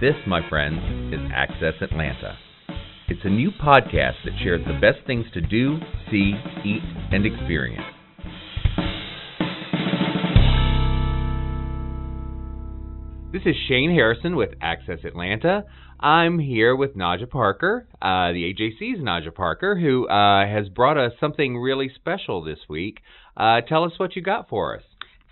This, my friends, is Access Atlanta. It's a new podcast that shares the best things to do, see, eat, and experience. This is Shane Harrison with Access Atlanta. I'm here with Najja Parker, the AJC's Najja Parker, who has brought us something really special this week. Tell us what you got for us.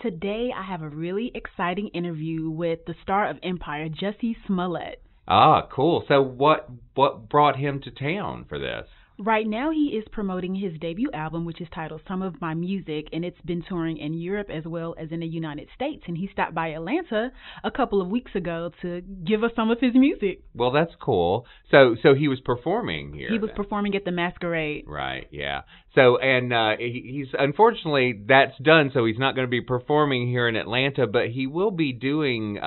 Today, I have a really exciting interview with the star of Empire, Jussie Smollett. Ah, cool. So what brought him to town for this? Right now, he is promoting his debut album, which is titled Some of My Music, and it's been touring in Europe as well as in the United States. And he stopped by Atlanta a couple of weeks ago to give us some of his music. Well, that's cool. So he was performing here. He was performing at the Masquerade. Right, yeah. So, and he's, unfortunately, that's done, so he's not going to be performing here in Atlanta, but he will be doing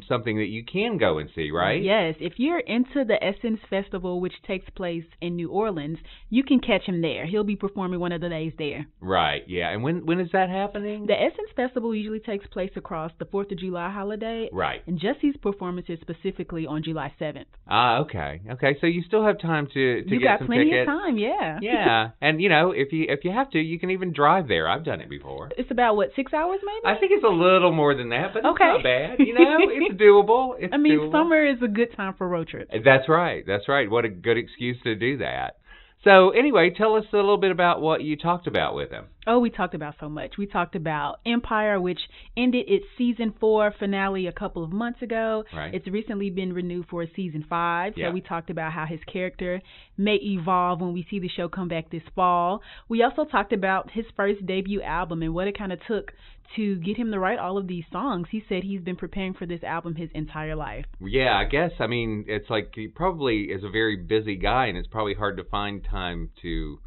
something that you can go and see, right? Yes. If you're into the Essence Festival, which takes place in New Orleans, you can catch him there. He'll be performing one of the days there. Right, yeah. And when is that happening? The Essence Festival usually takes place across the 4th of July holiday. Right. And Jussie's performance is specifically on July 7th. Ah, okay. Okay, so you still have time to get some tickets. You got plenty of time, yeah. Yeah, and, you know, if you have to, you can even drive there. I've done it before. It's about, 6 hours maybe? I think it's a little more than that, but okay. It's not bad. You know, it's doable. It's doable. Summer is a good time for road trips. That's right. That's right. What a good excuse to do that. So anyway, tell us a little bit about what you talked about with him. Oh, we talked about so much. We talked about Empire, which ended its season 4 finale a couple of months ago. Right. It's recently been renewed for season 5. Yeah. So we talked about how his character may evolve when we see the show come back this fall. We also talked about his first debut album and what it kind of took to get him to write all of these songs. He said he's been preparing for this album his entire life. Yeah, I guess. I mean, it's like he probably is a very busy guy, and it's probably hard to find time to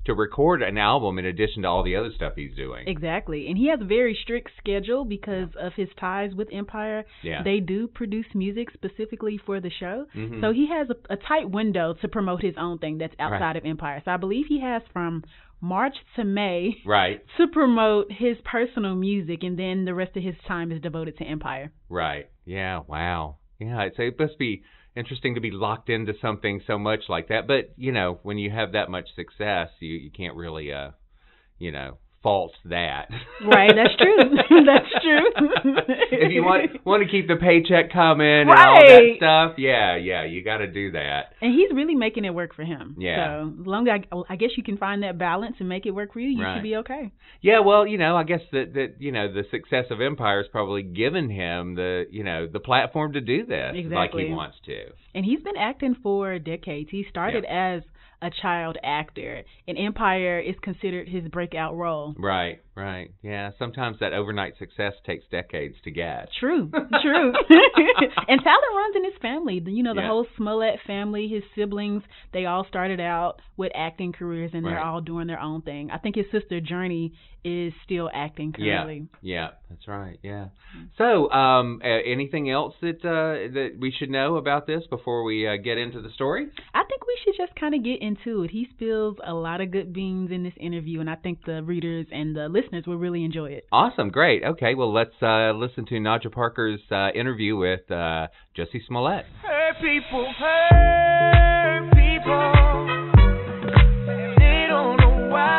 record an album in addition to all the other stuff he's doing. Exactly. And he has a very strict schedule because of his ties with Empire. Yeah. They do produce music specifically for the show. Mm-hmm. So he has a tight window to promote his own thing that's outside of Empire. So I believe he has from March to May to promote his personal music, and then the rest of his time is devoted to Empire. Right. Yeah. Wow. Yeah. So it must be interesting to be locked into something so much like that. But, you know, when you have that much success, you can't really, fault that. Right, that's true. That's true. If you want to keep the paycheck coming and all that stuff, yeah, you got to do that. And he's really making it work for him. Yeah. So as long as I guess you can find that balance and make it work for you, you should be okay. Yeah, well, I guess that the success of Empire has probably given him the platform to do this like he wants to. And he's been acting for decades. He started as a child actor, and Empire is considered his breakout role. Right. Yeah, sometimes that overnight success takes decades to get. True. And talent runs in his family. The whole Smollett family, his siblings, they all started out with acting careers, and they're all doing their own thing. I think his sister Journey is still acting currently. Yeah, that's right. Yeah. So, anything else that we should know about this before we get into the story? I think we should just kind of get into it. He spills a lot of good beans in this interview, and I think the readers and the listeners will really enjoy it. Awesome. Great. Okay, well, let's listen to Najja Parker's interview with Jussie Smollett. Hey, people. Hey, people. They don't know why.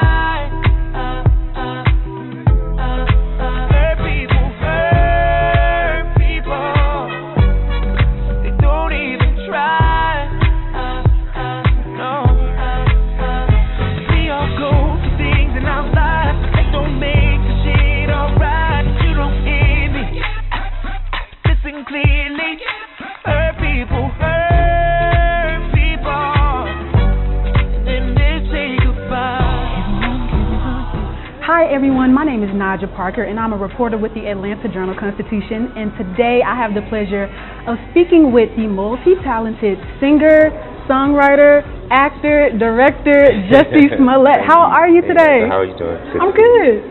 Hi everyone, my name is Najja Parker and I'm a reporter with the Atlanta Journal-Constitution, and today I have the pleasure of speaking with the multi-talented singer, songwriter, actor, director, Jussie Smollett. How are you today? How are you doing? I'm good.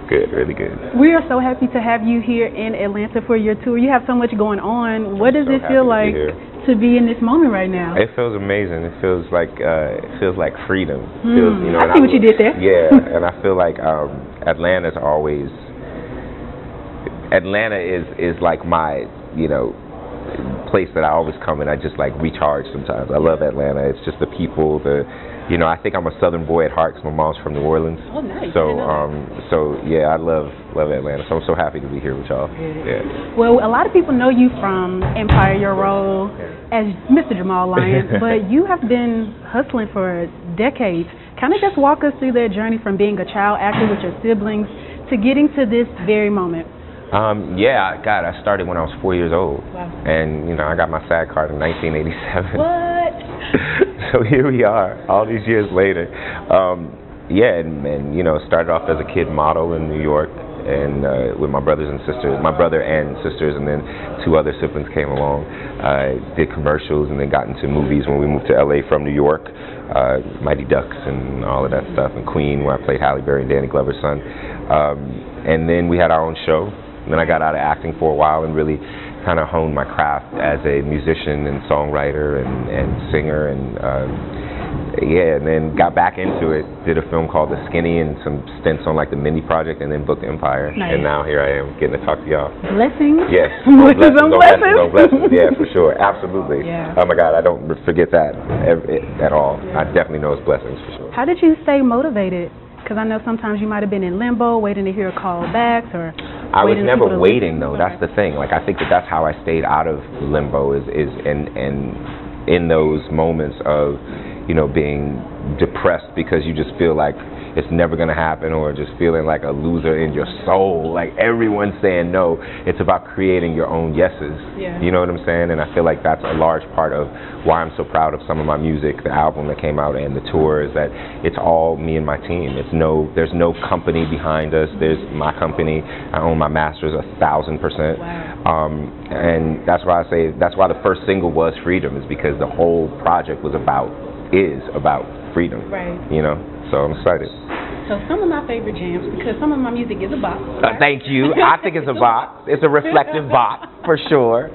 Good, really good. We are so happy to have you here in Atlanta for your tour. You have so much going on. What does it feel like to be in this moment right now? It feels amazing. It feels like freedom. I see what you did there. Yeah, and I feel like Atlanta is like my place that I always come and I just like recharge sometimes. I love Atlanta. It's just the people, I think I'm a Southern boy at heart because my mom's from New Orleans. Oh, nice. So yeah, I love Atlanta. So I'm so happy to be here with y'all. Yeah. Well, a lot of people know you from Empire, your role as Mr. Jamal Lyons, but you have been hustling for decades. Kind of just walk us through that journey from being a child actor with your siblings to getting to this very moment. God, I started when I was 4 years old. Wow. And, I got my SAG card in 1987. What? So here we are, all these years later. Started off as a kid model in New York and with my brother and sisters, and then 2 other siblings came along. Did commercials and then got into movies when we moved to LA from New York. Mighty Ducks and all of that stuff, and Queen, where I played Halle Berry and Danny Glover's son. And then we had our own show. And then I got out of acting for a while and really kind of honed my craft as a musician and songwriter and singer, and then got back into it. Did a film called The Skinny and some stints on like the Mindy Project, and then booked Empire. Nice. And now here I am getting to talk to y'all. Blessings. Yes. Blessings on blessings. Yeah, for sure. Absolutely. Yeah. Oh my God, I don't forget that at all. Yeah. I definitely know it's blessings for sure. How did you stay motivated? Because I know sometimes you might have been in limbo, waiting to hear a call back, or I was never waiting though. That's the thing. Like I think that's how I stayed out of limbo is in those moments of being depressed because you just feel like it's never going to happen, or just feeling like a loser in your soul. Like everyone's saying no. It's about creating your own yeses. Yeah. You know what I'm saying? And I feel like that's a large part of why I'm so proud of some of my music, the album that came out and the tour, is that it's all me and my team. There's no company behind us. There's my company. I own my masters 1,000%. Wow. And that's why I say that's why the first single was Freedom, is because the whole project is about freedom. Right. So I'm excited. So some of my favorite jams, because some of my music is a bop. Right? Thank you. I think it's a bop. It's a reflective bop, for sure.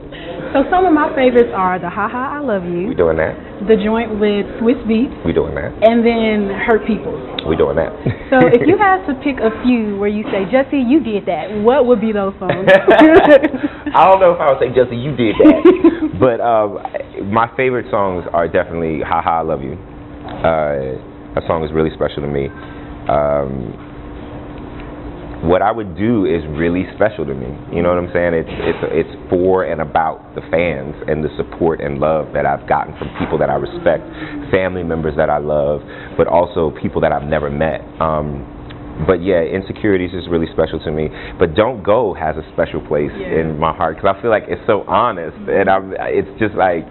So some of my favorites are the Ha Ha I Love You. We doing that. The joint with Swiss Beats. We doing that. And then Hurt People. We doing that. So if you had to pick a few where you say, Jussie, you did that, what would be those songs? I don't know if I would say, Jussie, you did that. But my favorite songs are definitely Ha Ha I Love You. That song is really special to me. What I would do is really special to me. You know what I'm saying? It's for and about the fans and the support and love that I've gotten from people that I respect, family members that I love, but also people that I've never met. But yeah, Insecurities is really special to me. But Don't Go has a special place in my heart because I feel like it's so honest, and it's just like.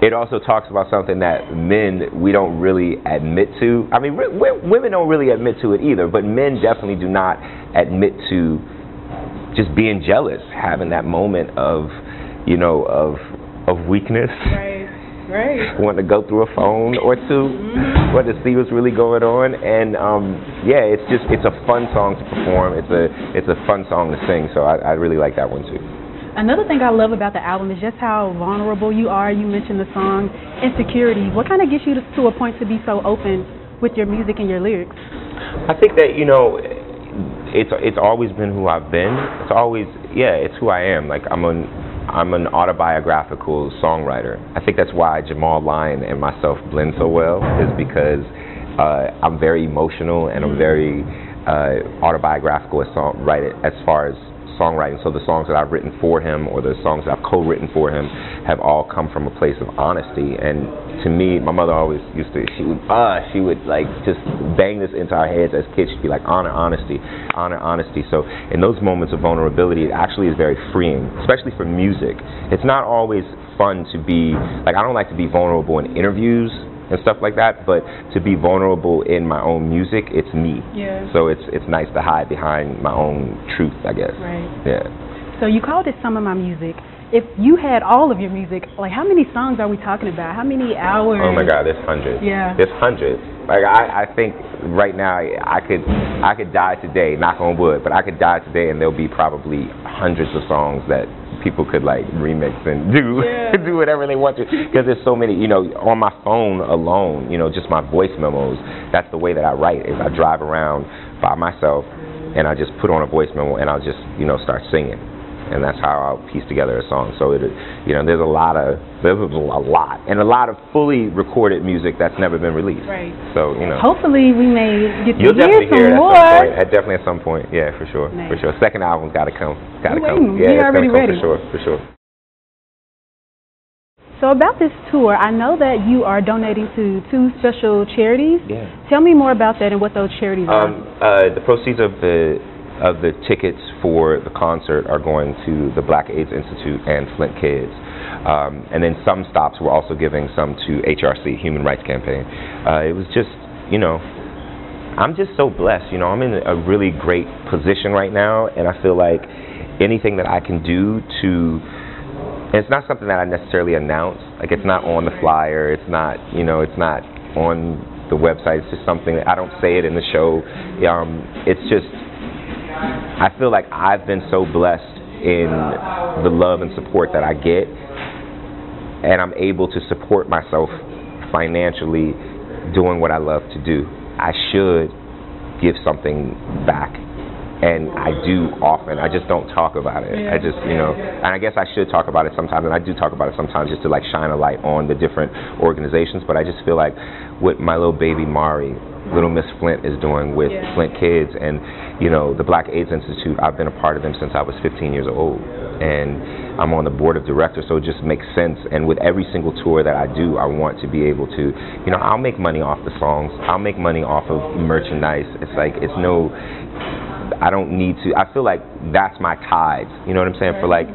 It also talks about something that men, we don't really admit to. I mean, women don't really admit to it either, but men definitely do not admit to just being jealous, having that moment of weakness. Right. Wanting to go through a phone or two, wanting to see what's really going on, and it's a fun song to perform. It's a fun song to sing, so I really like that one too. Another thing I love about the album is just how vulnerable you are. You mentioned the song Insecurity. What kind of gets you to a point to be so open with your music and your lyrics? I think that, it's always been who I've been. It's who I am. Like I'm an autobiographical songwriter. I think that's why Jamal Lyon and myself blend so well, is because I'm very emotional and I'm very autobiographical as far as songwriting. So the songs that I've written for him or the songs that I've co-written for him have all come from a place of honesty. And to me, my mother always she would like just bang this into our heads as kids. She'd be like, honor honesty. So in those moments of vulnerability, it actually is very freeing, especially for music. It's not always fun to be like, I don't like to be vulnerable in interviews and stuff like that, but to be vulnerable in my own music, it's me. Yeah. So it's nice to hide behind my own truth, I guess. Right. Yeah. So you called it Some of My Music. If you had all of your music, like how many songs are we talking about? How many hours? Oh my God, there's hundreds. Yeah. There's hundreds. Like I think right now I could die today, knock on wood, but I could die today and there'll be probably hundreds of songs that people could like remix and do whatever they want to, because there's so many, on my phone alone, just my voice memos. That's the way that I write, is I drive around by myself and I just put on a voice memo and I'll just, start singing. and that's how I'll piece together a song. So there's a lot of fully recorded music that's never been released. Right. So hopefully we may get to you'll definitely hear it some more. Definitely at some point. Yeah, for sure. Nice. For sure. Second album's got to come. Yeah, we're already ready. For sure. So about this tour, I know that you are donating to 2 special charities. Yeah. Tell me more about that and what those charities are. The proceeds of the tickets for the concert are going to the Black AIDS Institute and Flint Kids. And then some stops we're also giving some to HRC, Human Rights Campaign. It was just, I'm just so blessed. I'm in a really great position right now, and I feel like anything that I can do to... And it's not something that I necessarily announce. Like, it's not on the flyer. It's not, it's not on the website. It's just something that I don't say it in the show. It's just, I feel like I've been so blessed in the love and support that I get, and I'm able to support myself financially doing what I love to do. I should give something back. And I do often. I just don't talk about it. Yeah. I just, and I guess I should talk about it sometimes, and I do talk about it sometimes just to like shine a light on the different organizations. But I just feel like what my little baby Mari, Little Miss Flint, is doing with Flint Kids and, the Black AIDS Institute, I've been a part of them since I was 15 years old. And I'm on the board of directors, so it just makes sense. And with every single tour that I do, I want to be able to, I'll make money off the songs. I'll make money off of merchandise. It's like, I don't need to. I feel like that's my tithes. You know what I'm saying? For like,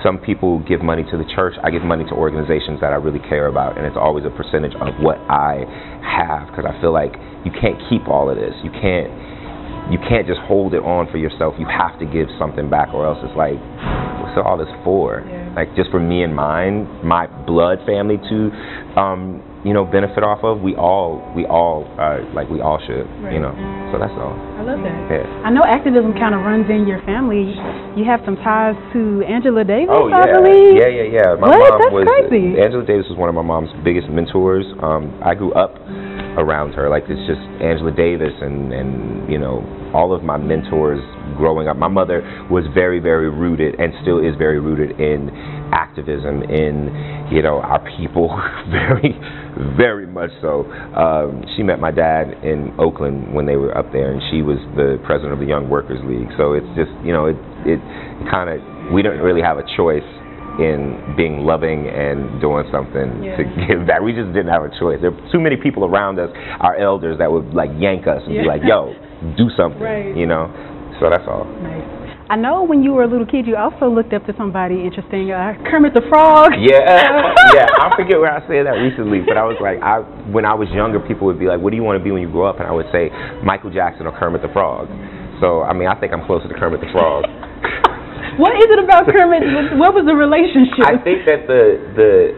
some people give money to the church. I give money to organizations that I really care about, and it's always a percentage of what I have, because I feel like you can't keep all of this. You can't just hold it on for yourself. You have to give something back, or else it's like, what's all this for? Yeah. Like, just for me and mine, my blood family to, benefit off of. We all should. Right. So that's all. I love that. Yeah. I know activism kind of runs in your family. You have some ties to Angela Davis, Oh, I yeah. believe. Yeah. My What? mom That's crazy. Angela Davis was one of my mom's biggest mentors. I grew up around her. Like, it's just Angela Davis and all of my mentors growing up. My mother was very, very rooted, and still is very rooted in activism, in, our people, very, very much so. She met my dad in Oakland when they were up there, and she was the president of the Young Workers League. So it's just, it kind of, we don't really have a choice in being loving and doing something to give back. We just didn't have a choice. There were too many people around us, our elders, that would like yank us and be like, yo, do something, So that's all. Nice. I know when you were a little kid, you also looked up to somebody interesting, Kermit the Frog. Yeah. I forget where I said that recently, but I was like, when I was younger, people would be like, what do you want to be when you grow up? And I would say Michael Jackson or Kermit the Frog. So, I think I'm closer to Kermit the Frog. What is it about Kermit? What was the relationship? I think that the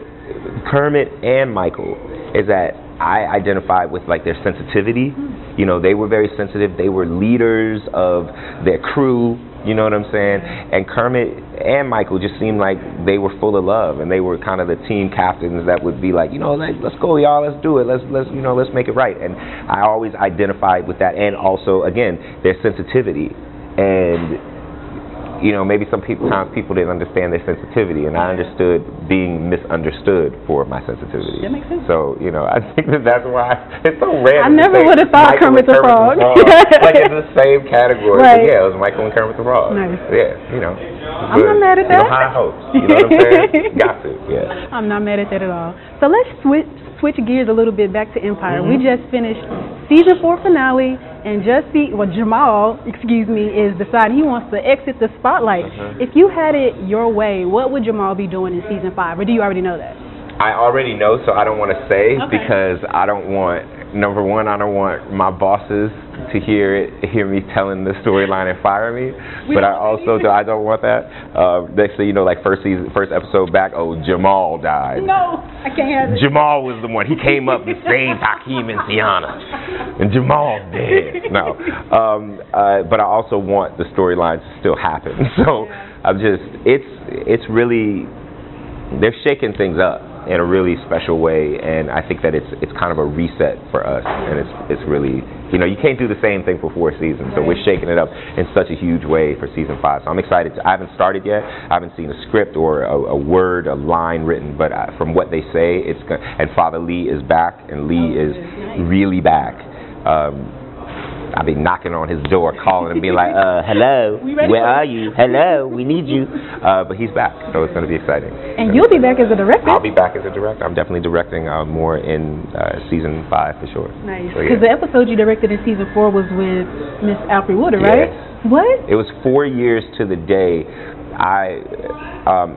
Kermit and Michael is that I identified with like their sensitivity. They were very sensitive. They were leaders of their crew. You know what I'm saying? And Kermit and Michael just seemed like they were full of love, and they were kind of the team captains that would be like, let's go, y'all, let's do it, let's make it right. And I always identified with that, and also again their sensitivity. And maybe sometimes people didn't understand their sensitivity, and I understood being misunderstood for my sensitivity. That makes sense. So, I think that's why it's so random. I never would have thought Kermit the Frog. Like in the same category. Right. But yeah, it was Michael and Kermit the Frog. Nice. Yeah, I'm not mad at that. High hopes. You know what I'm saying? Got to, yeah. I'm not mad at that at all. So let's switch gears a little bit back to Empire. We just finished season 4 finale, and Jamal, is deciding he wants to exit the spotlight. If you had it your way, what would Jamal be doing in season 5, or do you already know that? I already know, so I don't want to say because I don't want, number one, I don't want my bosses to hear me telling the storyline and fire me. But I don't want that. Next thing you know, like first episode back, Jamal died. No, I can't have it. Jamal was the one. He came up and saved Hakeem and Tiana, and Jamal's dead. No, but I also want the storyline to still happen. So I'm just, it's really, they're shaking things up. in a really special way, and I think that it's kind of a reset for us, and it's really, you know, you can't do the same thing for 4 seasons, so we're shaking it up in such a huge way for season 5. So I'm excited. I haven't started yet. I haven't seen a script or a word, a line written, but from what they say, it's good. And Father Lee is back, and Lee is really back. I've been knocking on his door, calling and being like, hello, where are you? Hello, we need you. But he's back, so it's going to be exciting. And you'll be back as a director. I'll be back as a director. I'm definitely directing more in season 5 for sure. Nice. Because the episode you directed in season 4 was with Miss Alfre Woodard, right? Yes. What? It was 4 years to the day. I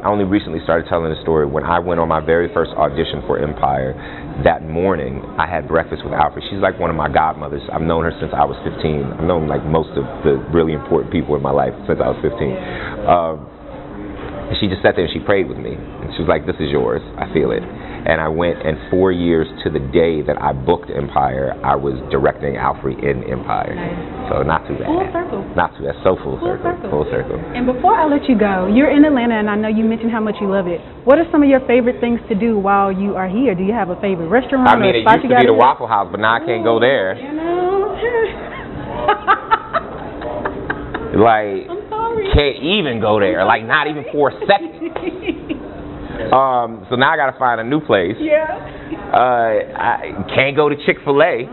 only recently started telling the story. When I went on my very first audition for Empire, that morning I had breakfast with Alfre. She's like one of my godmothers. I've known her since I was 15. I've known like most of the really important people in my life since I was 15. She just sat there and she prayed with me. And she was like, this is yours. I feel it. And I went, and 4 years to the day that I booked Empire, I was directing Alfre in Empire. Nice. So not too bad. Full circle. Not too bad. So full circle. Full circle. And before I let you go, you're in Atlanta, and I know you mentioned how much you love it. What are some of your favorite things to do while you are here? Do you have a favorite restaurant? I mean, it used to be the Waffle House, but now I can't go there. You know. Like, I'm sorry. can't even go there. Like, not even for a second. So now I gotta find a new place. Yeah. I can't go to Chick-fil-A.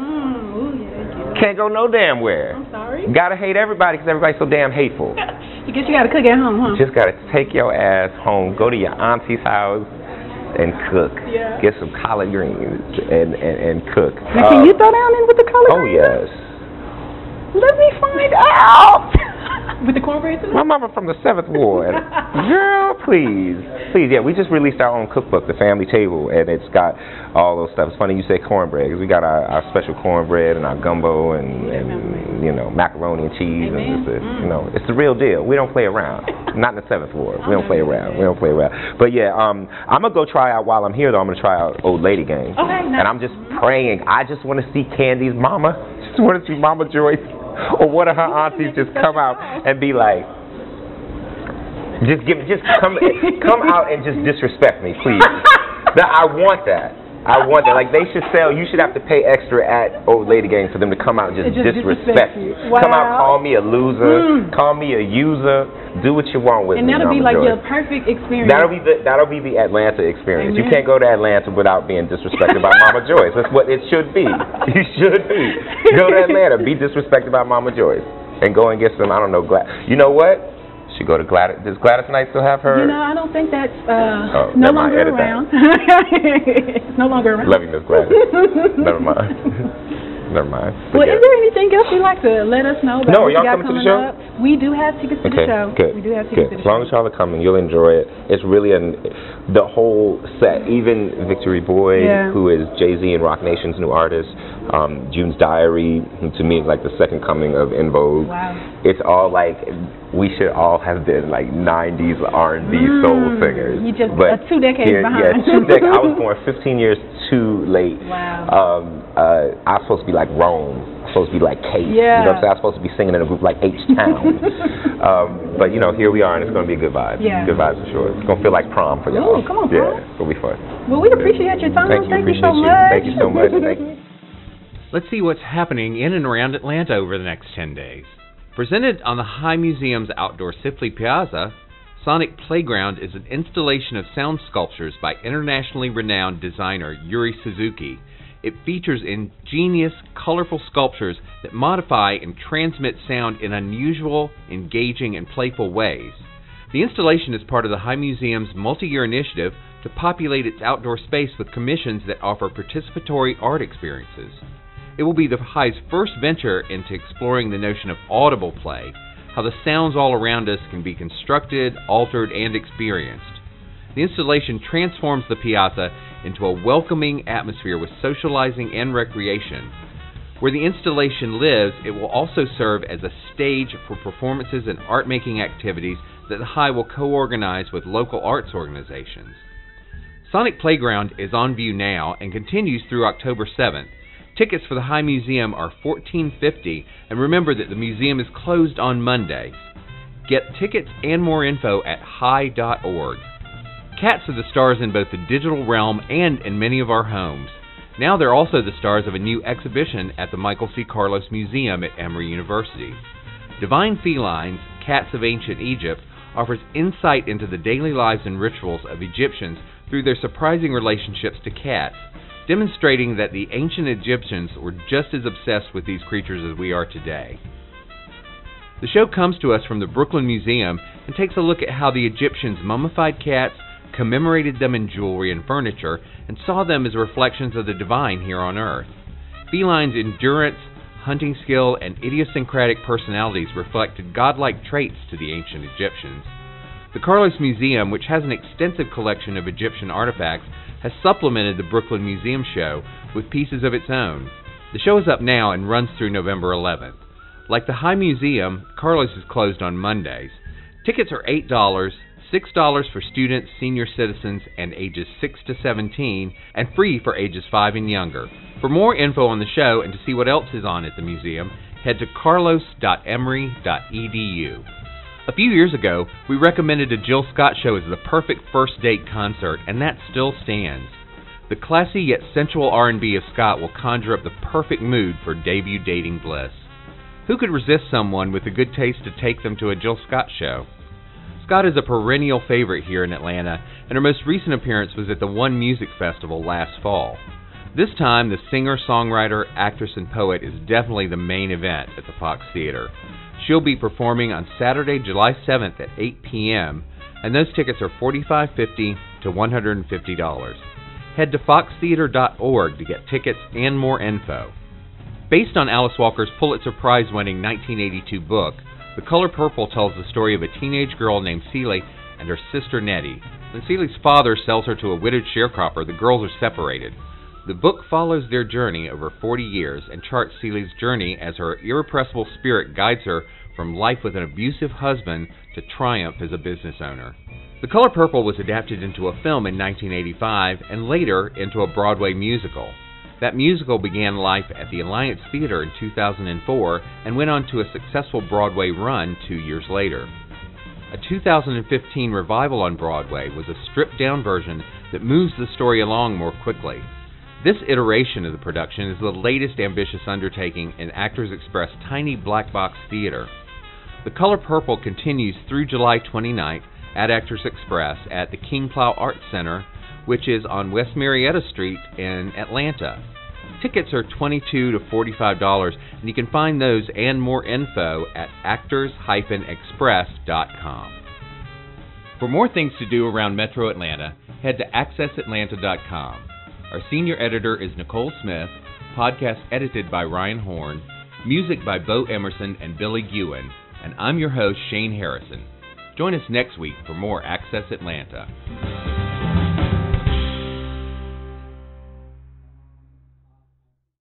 Can't go no damn where. I'm sorry. Gotta hate everybody because everybody's so damn hateful. You guess you gotta cook at home, huh? Just gotta take your ass home, go to your auntie's house, and cook. Yeah. Get some collard greens and cook. Now, can you throw down in with the collard greens? Oh yes. Let me find out. With the cornbread tonight? My mama from the 7th Ward. Girl, please. Please, yeah, we just released our own cookbook, The Family Table, and it's got all those stuff. It's funny you say cornbread, because we got our special cornbread and our gumbo and you know, macaroni and cheese. Amen. And you know, it's the real deal. We don't play around. Not in the 7th Ward. We don't play around. We don't play around. But yeah, I'm going to go try out, while I'm here though, I'm going to try out Old Lady Gang. Okay, nice. And I'm just praying. I just want to see Candy's mama. Just want to see Mama Joyce or one of her aunties just come out and be like, just come out and just disrespect me, please. I want that. Like, they should sell. You should have to pay extra at Old Lady Gang for them to come out and just disrespect you. Wow. Come out, call me a loser, call me a user. Do what you want with me. And that'll be like Joyce. your perfect experience. That'll be the Atlanta experience. Amen. You can't go to Atlanta without being disrespected by Mama Joyce. That's what it should be. You should be. Go to Atlanta, be disrespected by Mama Joyce, and go and get some, I don't know, You know what? Should go to Gladys. Does Gladys Knight still have her? You know, I don't think that's no longer around. It's no longer around. Love you, Miss Gladys. Never mind. Never mind. Well, is there anything else you'd like to let us know about? No, y'all coming to the show? Up? We do have tickets to the show. Good. We do have tickets to the As show. long as y'all are coming, you'll enjoy it. It's really the whole set. Even Victory Boyd, who is Jay-Z and Rock Nation's new artist, June's Diary, who to me is like the second coming of En Vogue. Wow. It's all like, we should all have been like 90s R&B soul singers. You just but 2 decades behind. Yeah, 2 decades. I was born 15 years too late. Wow. I was supposed to be like Rome. I was supposed to be like Kate. Yeah. You know what I'm saying? I was supposed to be singing in a group like H-Town. But, you know, here we are, and it's going to be a good vibe. Yeah. Good vibes for sure. It's going to feel like prom for y'all. Ooh, come on, yeah, it's going to be fun. Well, we appreciate your time. Thank you. Thank you so much. Thank you so much. Thank you. Let's see what's happening in and around Atlanta over the next 10 days. Presented on the High Museum's outdoor Sifley Piazza, Sonic Playground is an installation of sound sculptures by internationally renowned designer Yuri Suzuki. It features ingenious, colorful sculptures that modify and transmit sound in unusual, engaging, and playful ways. The installation is part of the High Museum's multi-year initiative to populate its outdoor space with commissions that offer participatory art experiences. It will be the High's first venture into exploring the notion of audible play, how the sounds all around us can be constructed, altered, and experienced. The installation transforms the piazza into a welcoming atmosphere with socializing and recreation. Where the installation lives, it will also serve as a stage for performances and art-making activities that the High will co-organize with local arts organizations. Sonic Playground is on view now and continues through October 7th. Tickets for the High Museum are $14.50, and remember that the museum is closed on Mondays. Get tickets and more info at high.org. Cats are the stars in both the digital realm and in many of our homes. Now they're also the stars of a new exhibition at the Michael C. Carlos Museum at Emory University. Divine Felines, Cats of Ancient Egypt, offers insight into the daily lives and rituals of Egyptians through their surprising relationships to cats, demonstrating that the ancient Egyptians were just as obsessed with these creatures as we are today. The show comes to us from the Brooklyn Museum and takes a look at how the Egyptians mummified cats, commemorated them in jewelry and furniture, and saw them as reflections of the divine here on Earth. Felines' endurance, hunting skill, and idiosyncratic personalities reflected godlike traits to the ancient Egyptians. The Carlos Museum, which has an extensive collection of Egyptian artifacts, has supplemented the Brooklyn Museum show with pieces of its own. The show is up now and runs through November 11th. Like the High Museum, Carlos is closed on Mondays. Tickets are $8, $6 for students, senior citizens, and ages 6 to 17, and free for ages 5 and younger. For more info on the show and to see what else is on at the museum, head to carlos.emory.edu. A few years ago, we recommended a Jill Scott show as the perfect first date concert, and that still stands. The classy yet sensual R&B of Scott will conjure up the perfect mood for debut dating bliss. Who could resist someone with the good taste to take them to a Jill Scott show? Scott is a perennial favorite here in Atlanta, and her most recent appearance was at the One Music Festival last fall. This time, the singer, songwriter, actress, and poet is definitely the main event at the Fox Theater. She'll be performing on Saturday, July 7th at 8 p.m., and those tickets are $45.50 to $150. Head to foxtheater.org to get tickets and more info. Based on Alice Walker's Pulitzer Prize-winning 1982 book, The Color Purple tells the story of a teenage girl named Celie and her sister Nettie. When Celie's father sells her to a widowed sharecropper, the girls are separated. The book follows their journey over 40 years and charts Celie's journey as her irrepressible spirit guides her from life with an abusive husband to triumph as a business owner. The Color Purple was adapted into a film in 1985 and later into a Broadway musical. That musical began life at the Alliance Theater in 2004 and went on to a successful Broadway run 2 years later. A 2015 revival on Broadway was a stripped-down version that moves the story along more quickly. This iteration of the production is the latest ambitious undertaking in Actors Express' tiny black box theater. The Color Purple continues through July 29th at Actors Express at the King Plow Arts Center, which is on West Marietta Street in Atlanta. Tickets are $22 to $45, and you can find those and more info at actors-express.com. For more things to do around Metro Atlanta, head to accessAtlanta.com. Our senior editor is Nicole Smith, podcast edited by Ryan Horn, music by Bo Emerson and Billy Ewan, and I'm your host, Shane Harrison. Join us next week for more Access Atlanta.